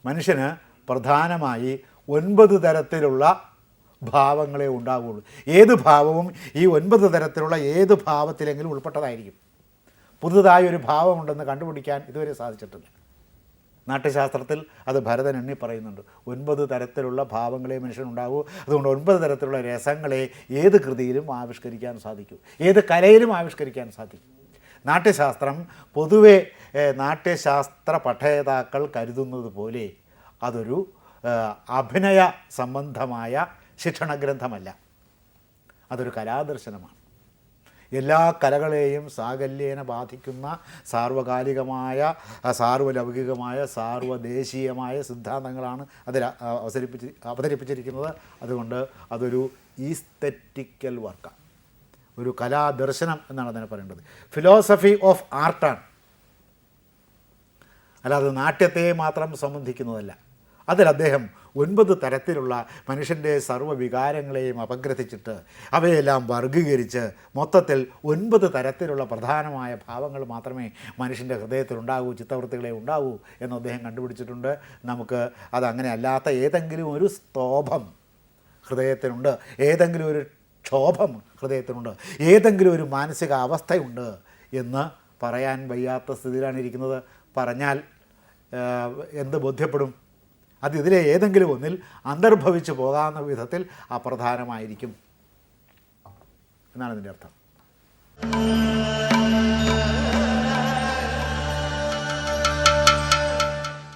മനുഷ്യന് പ്രധാനമായി 9 തരത്തിലുള്ള ഭാവങ്ങളെ ഉണ്ടാവുകയുള്ളൂ. ഏത് ഭാവവും ഈ 9 തരത്തിലുള്ള ഏത് ഭാവത്തിലെങ്കിലും ഉൾപ്പെട്ടതായിരിക്കും. പുതുതായി ഒരു ഭാവമുണ്ടെന്ന് കണ്ടുപിടിക്കാൻ ഇതുവരെ സാധിച്ചിട്ടില്ല. നാട്യശാസ്ത്രത്തിൽ അത് ഭരതൻ എണ്ണി പറയുന്നുണ്ട്. 9 തരത്തിലുള്ള ഭാവങ്ങളെ മനുഷ്യനുണ്ടാകൂ. അതുകൊണ്ട് 9 തരത്തിലുള്ള രസങ്ങളെ ഏത് കൃതിയിലും ആവിഷ്കരിക്കാൻ സാധിക്കൂ, ഏത് കലയിലും ആവിഷ്കരിക്കാൻ സാധിക്കും. നാട്യശാസ്ത്രം പൊതുവെ നാട്യശാസ്ത്ര പഠേതാക്കൾ കരുതുന്നത് പോലെ അതൊരു അഭിനയ സംബന്ധമായ ശിക്ഷണഗ്രന്ഥമല്ല, അതൊരു കലാദർശനമാണ്. എല്ലാ കലകളെയും സാകല്യേന ബാധിക്കുന്ന സാർവകാലികമായ, സാർവലൗകികമായ, സാർവദേശീയമായ സിദ്ധാന്തങ്ങളാണ് അതിൽ അവതരിപ്പിച്ചിരിക്കുന്നത്. അതുകൊണ്ട് അതൊരു ഈസ്തെറ്റിക്കൽ വർക്കാണ്, ഒരു കലാദർശനം എന്നാണ് അതിനെ പറയേണ്ടത്. ഫിലോസഫി ഓഫ് ആർട്ടാണ്, അല്ലാതെ നാട്യത്തെ മാത്രം സംബന്ധിക്കുന്നതല്ല. അതിൽ അദ്ദേഹം 9 തരത്തിലുള്ള മനുഷ്യൻ്റെ സർവ്വവികാരങ്ങളെയും അപഗ്രഥിച്ചിട്ട് അവയെല്ലാം വർഗീകരിച്ച് മൊത്തത്തിൽ 9 തരത്തിലുള്ള പ്രധാനമായ ഭാവങ്ങൾ മാത്രമേ മനുഷ്യൻ്റെ ഹൃദയത്തിലുണ്ടാകൂ, ചിത്തവൃത്തികളെ ഉണ്ടാകൂ എന്ന് അദ്ദേഹം കണ്ടുപിടിച്ചിട്ടുണ്ട്. നമുക്ക് അതങ്ങനെ അല്ലാത്ത ഏതെങ്കിലും ഒരു സ്തോഭം ഹൃദയത്തിനുണ്ട്, ഏതെങ്കിലും ഒരു ക്ഷോഭം ഹൃദയത്തിനുണ്ട്, ഏതെങ്കിലും ഒരു മാനസിക അവസ്ഥയുണ്ട് എന്ന് പറയാൻ വയ്യാത്ത സ്ഥിതിയിലാണ് ഇരിക്കുന്നത്. പറഞ്ഞാൽ എന്ത് ബോധ്യപ്പെടും? അത് ഇതിലെ ഏതെങ്കിലും ഒന്നിൽ അന്തർഭവിച്ചു പോകാവുന്ന വിധത്തിൽ അപ്രധാനമായിരിക്കും എന്നാണ് ഇതിൻ്റെ അർത്ഥം.